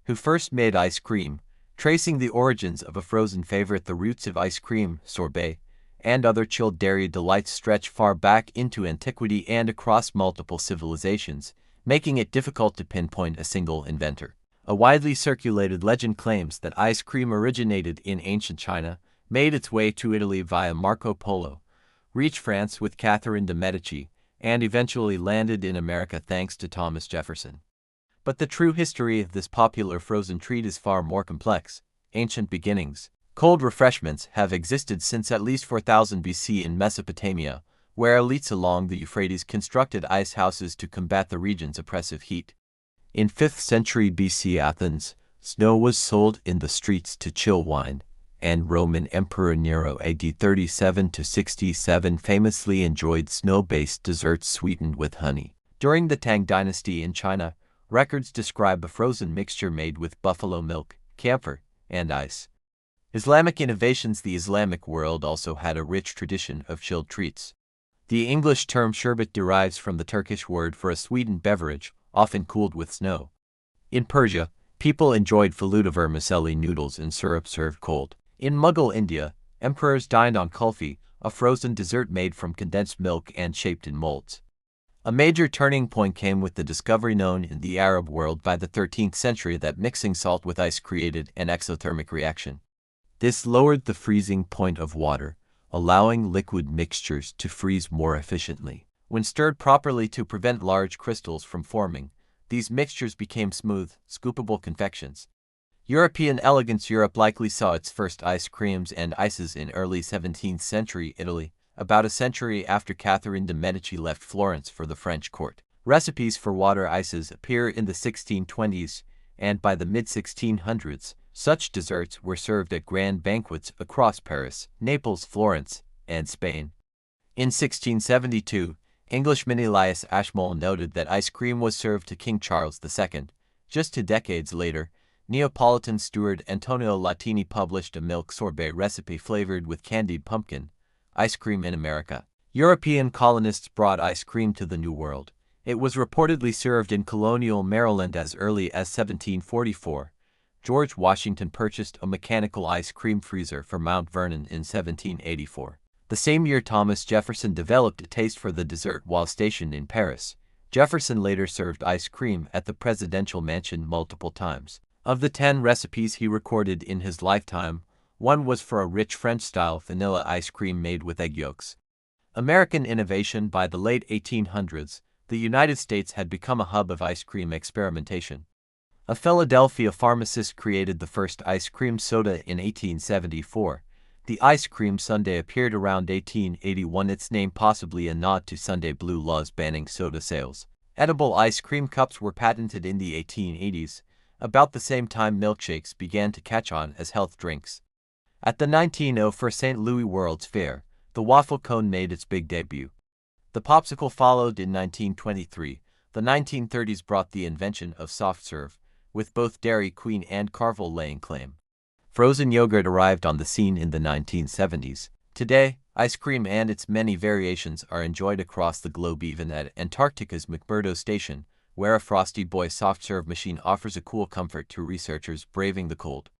who first made ice cream, tracing the origins of a frozen favorite. The roots of ice cream, sorbet, and other chilled dairy delights stretch far back into antiquity and across multiple civilizations, making it difficult to pinpoint a single inventor. A widely circulated legend claims that ice cream originated in ancient China, made its way to Italy via Marco Polo, reached France with Catherine de' Medici, and eventually landed in America thanks to Thomas Jefferson. But the true history of this popular frozen treat is far more complex. Ancient beginnings. Cold refreshments have existed since at least 4000 BC in Mesopotamia, where elites along the Euphrates constructed ice houses to combat the region's oppressive heat. In 5th century BC Athens, snow was sold in the streets to chill wine, and Roman Emperor Nero AD 37 to 67 famously enjoyed snow-based desserts sweetened with honey. During the Tang dynasty in China, records describe a frozen mixture made with buffalo milk, camphor, and ice. Islamic innovations. The Islamic world also had a rich tradition of chilled treats. The English term sherbet derives from the Turkish word for a sweetened beverage, often cooled with snow. In Persia, people enjoyed faluda vermicelli noodles in syrup served cold. In Mughal India, emperors dined on kulfi, a frozen dessert made from condensed milk and shaped in molds. A major turning point came with the discovery known in the Arab world by the 13th century that mixing salt with ice created an exothermic reaction. This lowered the freezing point of water, allowing liquid mixtures to freeze more efficiently. When stirred properly to prevent large crystals from forming, these mixtures became smooth, scoopable confections. European elegance. Europe likely saw its first ice creams and ices in early 17th century Italy, about a century after Catherine de' Medici left Florence for the French court. Recipes for water ices appear in the 1620s, and by the mid-1600s, such desserts were served at grand banquets across Paris, Naples, Florence, and Spain. In 1672, Englishman Elias Ashmole noted that ice cream was served to King Charles II. Just 2 decades later, Neapolitan steward Antonio Latini published a milk sorbet recipe flavored with candied pumpkin ice cream in America. European colonists brought ice cream to the New World. It was reportedly served in colonial Maryland as early as 1744. George Washington purchased a mechanical ice cream freezer for Mount Vernon in 1784. The same year Thomas Jefferson developed a taste for the dessert while stationed in Paris. Jefferson later served ice cream at the presidential mansion multiple times. Of the 10 recipes he recorded in his lifetime, one was for a rich French-style vanilla ice cream made with egg yolks. American innovation. By the late 1800s, the United States had become a hub of ice cream experimentation. A Philadelphia pharmacist created the first ice cream soda in 1874. The ice cream sundae appeared around 1881, its name possibly a nod to Sunday blue laws banning soda sales. Edible ice cream cups were patented in the 1880s. About the same time, milkshakes began to catch on as health drinks. At the 1904 St. Louis World's Fair, the waffle cone made its big debut. The popsicle followed in 1923. The 1930s brought the invention of soft serve, with both Dairy Queen and Carvel laying claim. Frozen yogurt arrived on the scene in the 1970s. Today, ice cream and its many variations are enjoyed across the globe, even at Antarctica's McMurdo Station, where a Frosty Boy soft serve machine offers a cool comfort to researchers braving the cold.